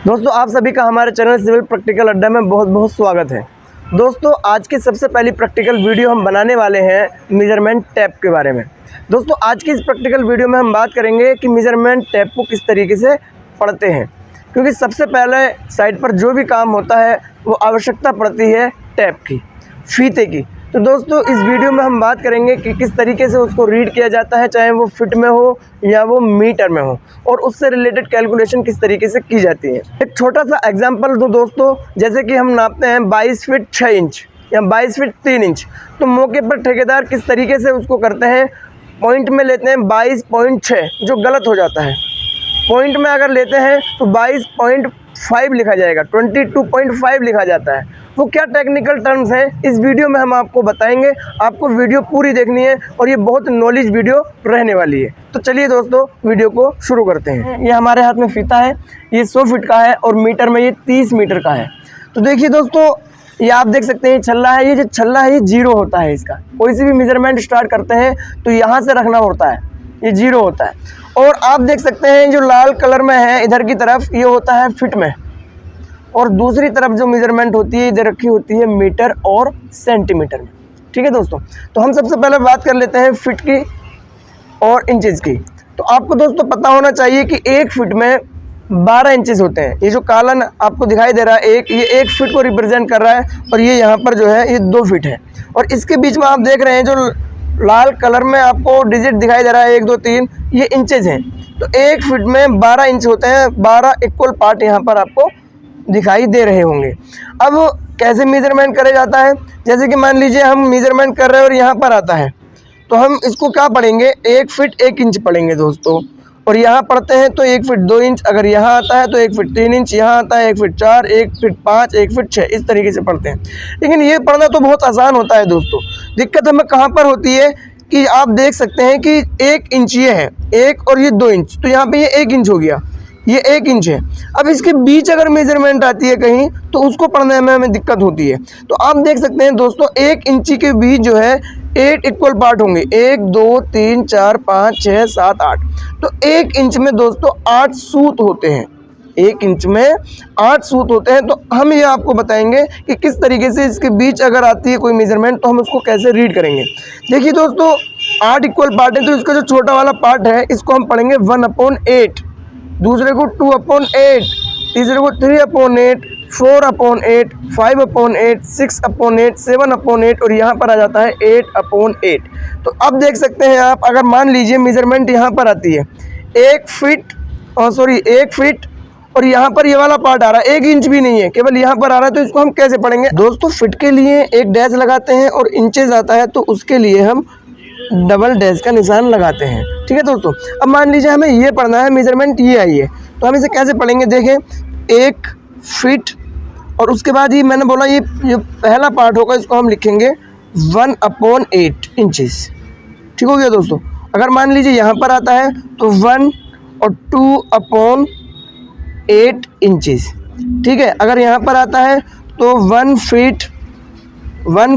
दोस्तों आप सभी का हमारे चैनल सिविल प्रैक्टिकल अड्डा में बहुत बहुत स्वागत है। दोस्तों आज की सबसे पहली प्रैक्टिकल वीडियो हम बनाने वाले हैं मेजरमेंट टेप के बारे में। दोस्तों आज की इस प्रैक्टिकल वीडियो में हम बात करेंगे कि मेजरमेंट टेप को किस तरीके से पढ़ते हैं, क्योंकि सबसे पहले साइट पर जो भी काम होता है वो आवश्यकता पड़ती है टेप की, फीते की। तो दोस्तों इस वीडियो में हम बात करेंगे कि किस तरीके से उसको रीड किया जाता है, चाहे वो फिट में हो या वो मीटर में हो, और उससे रिलेटेड कैलकुलेशन किस तरीके से की जाती है। एक छोटा सा एग्जांपल दो दोस्तों, जैसे कि हम नापते हैं 22 फीट 6 इंच या 22 फीट 3 इंच, तो मौके पर ठेकेदार किस तरीके से उसको करते हैं, पॉइंट में लेते हैं 22.6, जो गलत हो जाता है। पॉइंट में अगर लेते हैं तो 22.5 लिखा जाएगा, 22.5 लिखा जाता है। वो क्या टेक्निकल टर्म्स हैं इस वीडियो में हम आपको बताएंगे। आपको वीडियो पूरी देखनी है और ये बहुत नॉलेज वीडियो रहने वाली है। तो चलिए दोस्तों वीडियो को शुरू करते हैं। ये हमारे हाथ में फीता है, ये 100 फीट का है और मीटर में ये 30 मीटर का है। तो देखिए दोस्तों, ये आप देख सकते हैं छल्ला है, ये जो छल्ला है ये 0 होता है। इसका कोई सी भी मेजरमेंट स्टार्ट करते हैं तो यहाँ से रखना होता है, ये 0 होता है। और आप देख सकते हैं जो लाल कलर में है इधर की तरफ, ये होता है फिट में, और दूसरी तरफ जो मेजरमेंट होती है इधर रखी होती है मीटर और सेंटीमीटर में। ठीक है दोस्तों, तो हम सबसे पहले बात कर लेते हैं फिट की और इंचेस की। तो आपको दोस्तों पता होना चाहिए कि 1 फिट में 12 इंचेस होते हैं। ये जो काला आपको दिखाई दे रहा है ये 1 फिट को रिप्रेजेंट कर रहा है, और ये यहाँ पर जो है ये 2 फिट है। और इसके बीच में आप देख रहे हैं जो लाल कलर में आपको डिजिट दिखाई दे रहा है 1 2 3, ये इंचेस हैं। तो 1 फिट में 12 इंच होते हैं, 12 इक्वल पार्ट यहाँ पर आपको दिखाई दे रहे होंगे। अब कैसे मेजरमेंट करा जाता है, जैसे कि मान लीजिए हम मेजरमेंट कर रहे हैं और यहाँ पर आता है, तो हम इसको क्या पढ़ेंगे, 1 फिट 1 इंच पढ़ेंगे दोस्तों। और यहाँ पढ़ते हैं तो 1 फिट 2 इंच, अगर यहाँ आता है तो 1 फिट 3 इंच, यहाँ आता है 1 फिट 4, 1 फिट 5, 1 फिट 6, इस तरीके से पढ़ते हैं। लेकिन ये पढ़ना तो बहुत आसान होता है दोस्तों। दिक्कत हमें कहाँ पर होती है कि आप देख सकते हैं कि 1 इंच ये है, 1 और ये 2 इंच, तो यहाँ पे ये 1 इंच हो गया, ये 1 इंच है। अब इसके बीच अगर मेजरमेंट आती है कहीं तो उसको पढ़ने में हमें दिक्कत होती है। तो आप देख सकते हैं दोस्तों 1 इंची के बीच जो है 8 इक्वल पार्ट होंगे, 1 2 3 4 5 6 7 8। तो 1 इंच में दोस्तों 8 सूत होते हैं, 1 इंच में 8 सूत होते हैं। तो हम ये आपको बताएंगे कि किस तरीके से इसके बीच अगर आती है कोई मेजरमेंट तो हम उसको कैसे रीड करेंगे। देखिए दोस्तों 8 इक्वल पार्ट है, तो इसका जो छोटा वाला पार्ट है इसको हम पढ़ेंगे 1/8, दूसरे को 2/8, तीसरे को 3/8, 4/8, 5/8, 6/8, 7/8, और यहाँ पर आ जाता है 8/8। तो अब देख सकते हैं आप, अगर मान लीजिए मेजरमेंट यहाँ पर आती है 1 फिट और यहाँ पर ये वाला पार्ट आ रहा है 1 इंच भी नहीं है, केवल यहाँ पर आ रहा है, तो इसको हम कैसे पढ़ेंगे दोस्तों। फिट के लिए एक डैश लगाते हैं और इंचेस आता है तो उसके लिए हम डबल डैश का निशान लगाते हैं। ठीक है दोस्तों, अब मान लीजिए हमें ये पढ़ना है, मेजरमेंट ये आई है, तो हम इसे कैसे पढ़ेंगे। देखें 1 फिट और उसके बाद ये मैंने बोला ये पहला पार्ट होगा, इसको हम लिखेंगे 1/8 इंचेस। ठीक हो गया दोस्तों। अगर मान लीजिए यहाँ पर आता है तो 1 और 2/8 इंचेस। ठीक है, अगर यहाँ पर आता है तो 1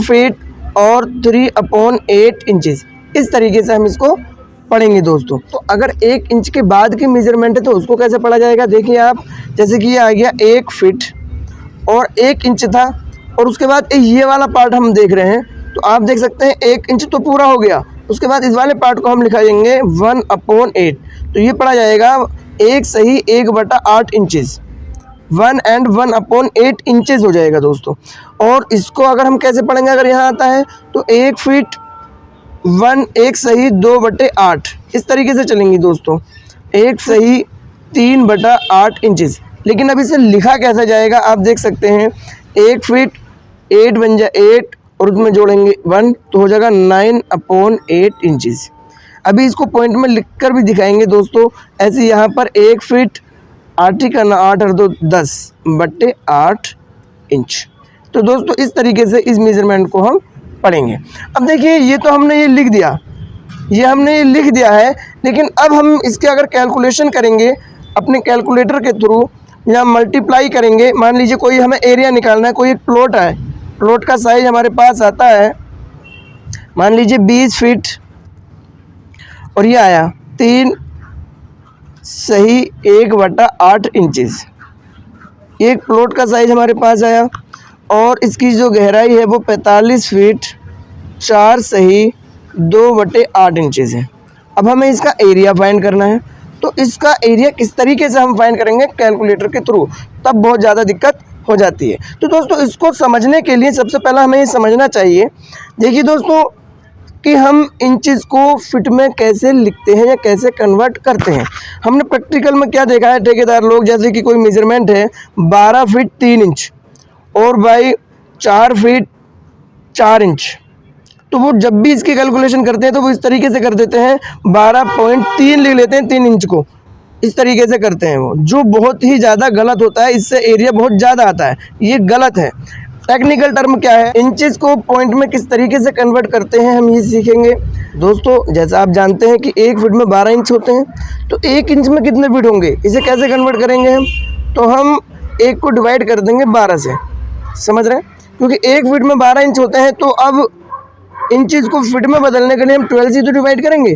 फीट और 3/8 इंचेस। इस तरीके से हम इसको पढ़ेंगे दोस्तों। तो अगर 1 इंच के बाद की मेजरमेंट है तो उसको कैसे पढ़ा जाएगा। देखिए आप, जैसे कि ये आ गया 1 फिट और 1 इंच था, और उसके बाद ये वाला पार्ट हम देख रहे हैं, तो आप देख सकते हैं 1 इंच तो पूरा हो गया। उसके बाद इस वाले पार्ट को हम लिखाएंगे 1/8, तो ये पढ़ा जाएगा 1 सही 1/8 इंचेस, 1 and 1/8 इंचेस हो जाएगा दोस्तों। और इसको अगर हम कैसे पढ़ेंगे, अगर यहाँ आता है तो 1 फिट 1 सही 2/8, इस तरीके से चलेंगी दोस्तों, 1 सही 3/8 इंचेस। लेकिन अब इसे लिखा कैसे जाएगा, आप देख सकते हैं 1 फिट 8 बन जाए 8 और उसमें जोड़ेंगे 1, तो हो जाएगा 9/8 इंचेस। अभी इसको पॉइंट में लिखकर भी दिखाएंगे दोस्तों। ऐसे यहाँ पर 1 फिट 8 ही करना, 8 और 2 10/8 इंच। तो दोस्तों इस तरीके से इस मेजरमेंट को हम पढ़ेंगे। अब देखिए ये तो हमने ये लिख दिया, है, लेकिन अब हम इसके अगर कैलकुलेशन करेंगे अपने कैलकुलेटर के थ्रू या मल्टीप्लाई करेंगे। मान लीजिए कोई हमें एरिया निकालना है, कोई एक प्लॉट है, प्लॉट का साइज हमारे पास आता है मान लीजिए 20 फीट, और ये आया 3 सही 1/8 इंचेस। एक प्लॉट का साइज़ हमारे पास आया और इसकी जो गहराई है वो 45 फीट 4 सही 2/8 इंचज़ है। अब हमें इसका एरिया फाइंड करना है। तो इसका एरिया किस तरीके से हम फाइंड करेंगे? कैलकुलेटर के थ्रू, तब बहुत ज़्यादा दिक्कत हो जाती है। तो दोस्तों इसको समझने के लिए सबसे पहला हमें ये समझना चाहिए, देखिए दोस्तों, कि हम इंचज़ को फिट में कैसे लिखते हैं या कैसे कन्वर्ट करते हैं। हमने प्रैक्टिकल में क्या देखा है, ठेकेदार लोग, जैसे कि कोई मेजरमेंट है 12 फीट 3 इंच और बाई 4 फीट 4 इंच, तो वो जब भी इसकी कैलकुलेशन करते हैं तो वो इस तरीके से कर देते हैं, 12.3 लिख लेते हैं 3 इंच को, इस तरीके से करते हैं वो, जो बहुत ही ज़्यादा गलत होता है। इससे एरिया बहुत ज़्यादा आता है, ये गलत है। टेक्निकल टर्म क्या है, इंचेस को पॉइंट में किस तरीके से कन्वर्ट करते हैं हम ये सीखेंगे। दोस्तों जैसा आप जानते हैं कि 1 फीट में 12 इंच होते हैं, तो 1 इंच में कितने फीट होंगे, इसे कैसे कन्वर्ट करेंगे हम? तो हम 1 को डिवाइड कर देंगे 12 से, समझ रहे हैं, क्योंकि 1 फीट में 12 इंच होते हैं। तो अब इंचेस को फिट में बदलने के लिए हम 12 से तो डिवाइड करेंगे,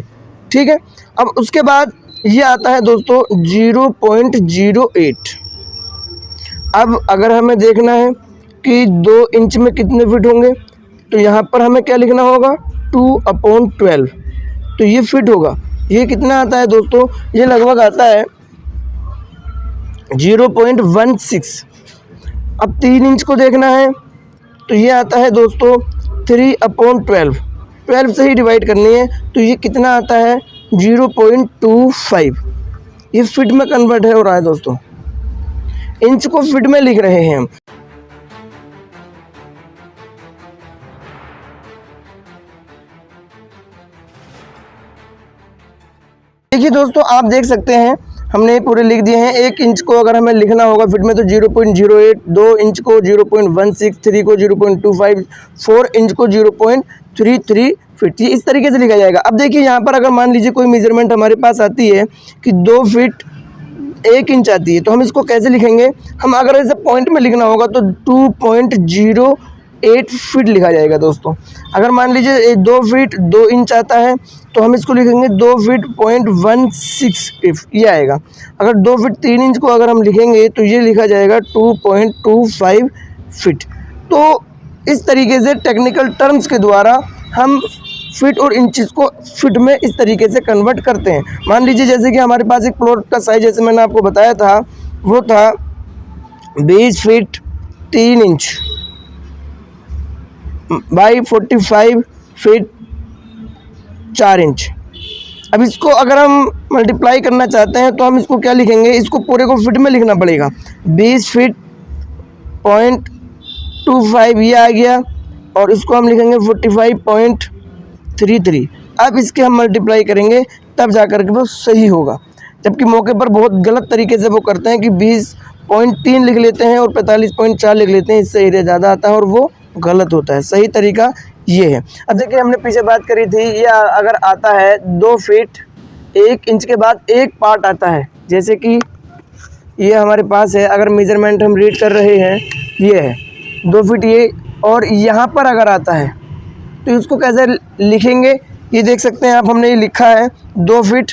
ठीक है। अब उसके बाद ये आता है दोस्तों 0.08। अब अगर हमें देखना है कि 2 इंच में कितने फिट होंगे, तो यहाँ पर हमें क्या लिखना होगा, 2/12, तो ये फिट होगा। ये कितना आता है दोस्तों, ये लगभग आता है 0.16। अब 3 इंच को देखना है, तो ये आता है दोस्तों 3/12, 12 से ही डिवाइड करनी है, तो ये कितना आता है 0.25। ये फिट में कन्वर्ट हो रहा है दोस्तों, इंच को फिट में लिख रहे हैं हम। देखिए दोस्तों, आप देख सकते हैं हमने ये पूरे लिख दिए हैं। 1 इंच को अगर हमें लिखना होगा फिट में तो 0.08, 2 इंच को 0.16, 3 को 0.25, 4 इंच को 0.33 फिट, ये इस तरीके से लिखा जाएगा। अब देखिए यहाँ पर अगर मान लीजिए कोई मेजरमेंट हमारे पास आती है कि 2 फीट 1 इंच आती है, तो हम इसको कैसे लिखेंगे? हम अगर इसे पॉइंट में लिखना होगा तो 2.08 फीट लिखा जाएगा दोस्तों। अगर मान लीजिए 2 फीट 2 इंच आता है, तो हम इसको लिखेंगे 2 फीट 0.16 ये आएगा। अगर 2 फीट 3 इंच को अगर हम लिखेंगे तो ये लिखा जाएगा 2.25 फीट। तो इस तरीके से टेक्निकल टर्म्स के द्वारा हम फिट और इंचेस को फिट में इस तरीके से कन्वर्ट करते हैं। मान लीजिए जैसे कि हमारे पास एक प्लॉट का साइज, जैसे मैंने आपको बताया था, वो था 20 feet 3 inch by 45 feet 4 inch. अब इसको अगर हम मल्टीप्लाई करना चाहते हैं तो हम इसको क्या लिखेंगे, इसको पूरे को फिट में लिखना पड़ेगा। 20 फीट 0.25 ये आ गया, और इसको हम लिखेंगे 45.33। अब इसके हम मल्टीप्लाई करेंगे तब जा कर के वो सही होगा, जबकि मौके पर बहुत गलत तरीके से वो करते हैं कि 20.3 लिख लेते हैं और 45.4 लिख लेते हैं, इससे एरिया ज़्यादा आता है और वो गलत होता है। सही तरीका ये है। अब देखिए हमने पीछे बात करी थी, ये अगर आता है 2 फीट 1 इंच के बाद एक पार्ट आता है, जैसे कि ये हमारे पास है, अगर मेजरमेंट हम रीड कर रहे हैं, ये है 2 फीट ये, और यहाँ पर अगर आता है तो इसको कैसे लिखेंगे, ये देख सकते हैं आप, हमने ये लिखा है 2 फीट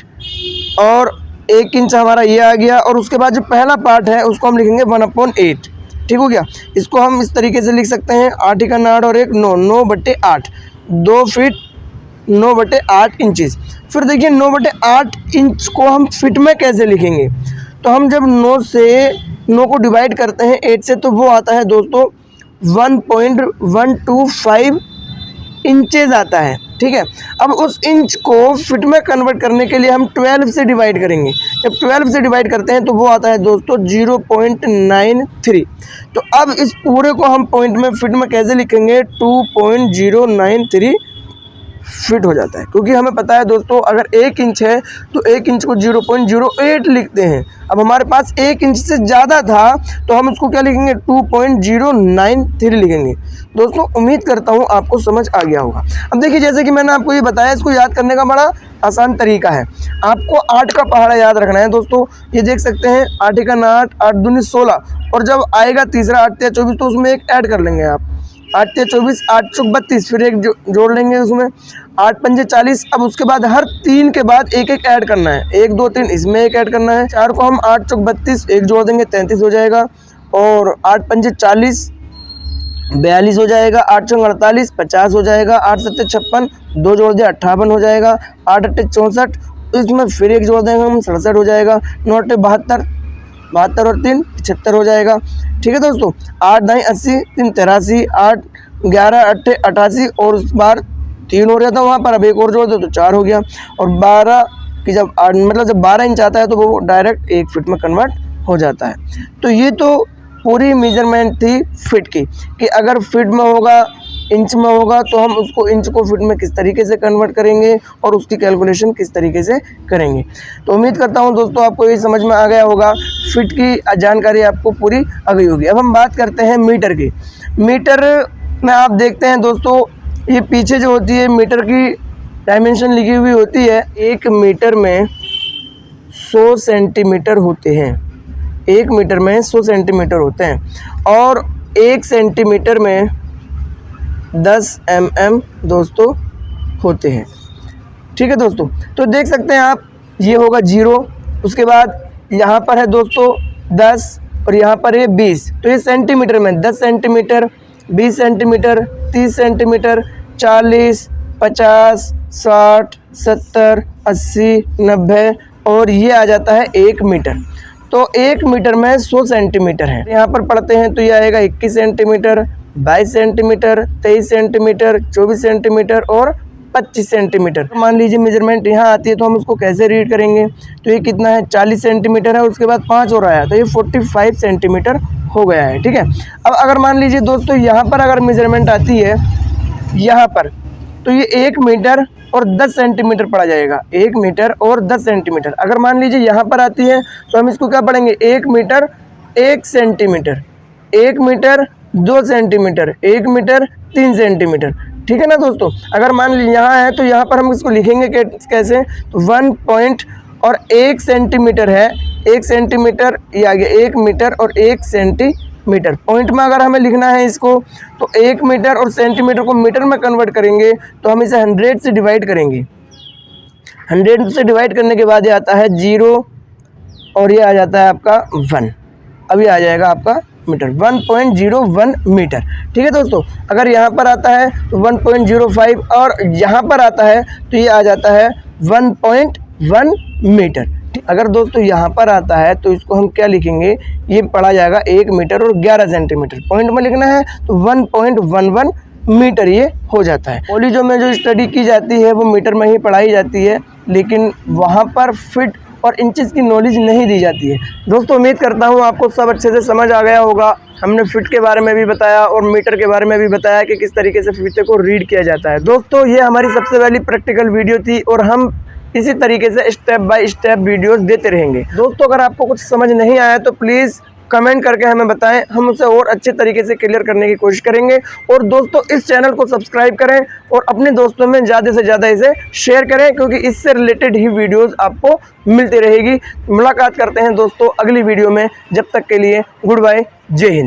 और 1 इंच हमारा ये आ गया, और उसके बाद जो पहला पार्ट है उसको हम लिखेंगे 1/8। ठीक हो गया। इसको हम इस तरीके से लिख सकते हैं, 8 × 8 और 1 9, 9/8, 2 फीट 9/8 इंचेस। फिर देखिए 9/8 इंच को हम फिट में कैसे लिखेंगे, तो हम जब 9 से 9 को डिवाइड करते हैं 8 से, तो वो आता है दोस्तों 1.125 इंचेस आता है। ठीक है। अब उस इंच को फिट में कन्वर्ट करने के लिए हम 12 से डिवाइड करेंगे। जब 12 से डिवाइड करते हैं तो वो आता है दोस्तों 0.93। तो अब इस पूरे को हम पॉइंट में फिट में कैसे लिखेंगे, 2.093 फिट हो जाता है, क्योंकि हमें पता है दोस्तों अगर 1 इंच है तो 1 इंच को 0.08 लिखते हैं। अब हमारे पास 1 इंच से ज़्यादा था तो हम उसको क्या लिखेंगे, 2.093 लिखेंगे। दोस्तों उम्मीद करता हूँ आपको समझ आ गया होगा। अब देखिए जैसे कि मैंने आपको ये बताया, इसको याद करने का बड़ा आसान तरीका है। आपको 8 का पहाड़ा याद रखना है दोस्तों। ये देख सकते हैं 8 × 8, 8 दूनी 16, और जब आएगा तीसरा 8 × 24 तो उसमें एक ऐड कर लेंगे आप, 8 × 24, 8 × 32, फिर एक जोड़ लेंगे उसमें, 8 × 5 = 40। अब उसके बाद हर 3 के बाद एक एक ऐड करना है, 1 2 3 इसमें एक ऐड करना है। 4 को हम 8 × 32, एक जोड़ देंगे 33 हो जाएगा, और 8 पंजे 40, 42 हो जाएगा, 8 चौंग 48, 50 हो जाएगा, 8 सत्ते 56, 2 जोड़ दिया 58 हो जाएगा, 8 अट्ठे 64, इसमें फिर एक जोड़ देंगे हम 67 हो जाएगा, 9 अट्ठे 72, 72 और 3 75 हो जाएगा। ठीक है दोस्तों, 8 दाई 80, 3 83, 8 11 अट्ठे 88 और उस बार 3 हो रहा था वहाँ पर, अब एक और जोड़ दो तो 4 हो गया। और 12 की जब मतलब जब 12 इंच आता है तो वो डायरेक्ट 1 फीट में कन्वर्ट हो जाता है। तो ये तो पूरी मेजरमेंट थी फिट की कि अगर फिट में होगा, इंच में होगा तो हम उसको इंच को फिट में किस तरीके से कन्वर्ट करेंगे और उसकी कैलकुलेशन किस तरीके से करेंगे। तो उम्मीद करता हूं दोस्तों आपको ये समझ में आ गया होगा, फिट की जानकारी आपको पूरी आ गई होगी। अब हम बात करते हैं मीटर की। मीटर में आप देखते हैं दोस्तों, ये पीछे जो होती है मीटर की डायमेंशन लिखी हुई होती है। 1 मीटर में 100 सेंटीमीटर होते हैं, 1 मीटर में 100 सेंटीमीटर होते हैं और 1 सेंटीमीटर में 10 mm दोस्तों होते हैं। ठीक है दोस्तों, तो देख सकते हैं आप, ये होगा 0, उसके बाद यहाँ पर है दोस्तों 10 और यहाँ पर है 20। तो ये सेंटीमीटर में 10 सेंटीमीटर, 20 सेंटीमीटर, 30 सेंटीमीटर, 40, 50, 60, 70, 80, 90 और ये आ जाता है 1 मीटर। तो 1 मीटर में 100 सेंटीमीटर है। यहाँ पर पढ़ते हैं तो ये आएगा 21 सेंटीमीटर, 22 सेंटीमीटर, 23 सेंटीमीटर, 24 सेंटीमीटर और 25 सेंटीमीटर। तो मान लीजिए मेजरमेंट यहाँ आती है तो हम उसको कैसे रीड करेंगे, तो ये कितना है 40 सेंटीमीटर है, उसके बाद 5 हो रहा है तो ये 45 सेंटीमीटर हो गया है। ठीक है, अब अगर मान लीजिए दोस्तों यहाँ पर अगर मेजरमेंट आती है यहाँ पर, तो ये 1 मीटर और 10 सेंटीमीटर पड़ा जाएगा, 1 मीटर और 10 सेंटीमीटर। अगर मान लीजिए यहाँ पर आती है तो हम इसको क्या पढ़ेंगे, 1 metre 1 centimetre, 1 metre 2 centimetre, 1 metre 3 centimetre. ठीक है ना दोस्तों, अगर मान लीजिए यहाँ है तो यहाँ पर हम इसको लिखेंगे कैसे, तो 1 पॉइंट और 1 सेंटीमीटर है, 1 सेंटीमीटर ये आ गया 1 मीटर और 1 सेंटीमीटर। पॉइंट में अगर हमें लिखना है इसको तो 1 मीटर और सेंटीमीटर को मीटर में कन्वर्ट करेंगे तो हम इसे 100 से डिवाइड करेंगे। 100 से डिवाइड करने के बाद ये आता है 0 और ये आ जाता है आपका 1। अब ये आ जाएगा आपका मीटर, 1.01 मीटर। ठीक है दोस्तों, अगर यहाँ पर आता है तो 1.05 और यहाँ पर आता है तो ये आ जाता है 1.1 मीटर। अगर दोस्तों यहाँ पर आता है तो इसको हम क्या लिखेंगे, ये पढ़ा जाएगा 1 मीटर और 11 सेंटीमीटर। पॉइंट में लिखना है तो 1.11 मीटर ये हो जाता है। कॉलेजों में जो स्टडी की जाती है वो मीटर में ही पढ़ाई जाती है, लेकिन वहाँ पर फिट और इंचेस की नॉलेज नहीं दी जाती है। दोस्तों उम्मीद करता हूँ आपको सब अच्छे से समझ आ गया होगा। हमने फिट के बारे में भी बताया और मीटर के बारे में भी बताया कि किस तरीके से फीते को रीड किया जाता है। दोस्तों ये हमारी सबसे पहली प्रैक्टिकल वीडियो थी और हम इसी तरीके से स्टेप बाय स्टेप वीडियोस देते रहेंगे। दोस्तों अगर आपको कुछ समझ नहीं आया तो प्लीज़ कमेंट करके हमें बताएं, हम उसे और अच्छे तरीके से क्लियर करने की कोशिश करेंगे। और दोस्तों इस चैनल को सब्सक्राइब करें और अपने दोस्तों में ज़्यादा से ज़्यादा इसे शेयर करें, क्योंकि इससे रिलेटेड ही वीडियोस आपको मिलती रहेगी। मुलाकात करते हैं दोस्तों अगली वीडियो में, जब तक के लिए गुड बाय, जय हिंद।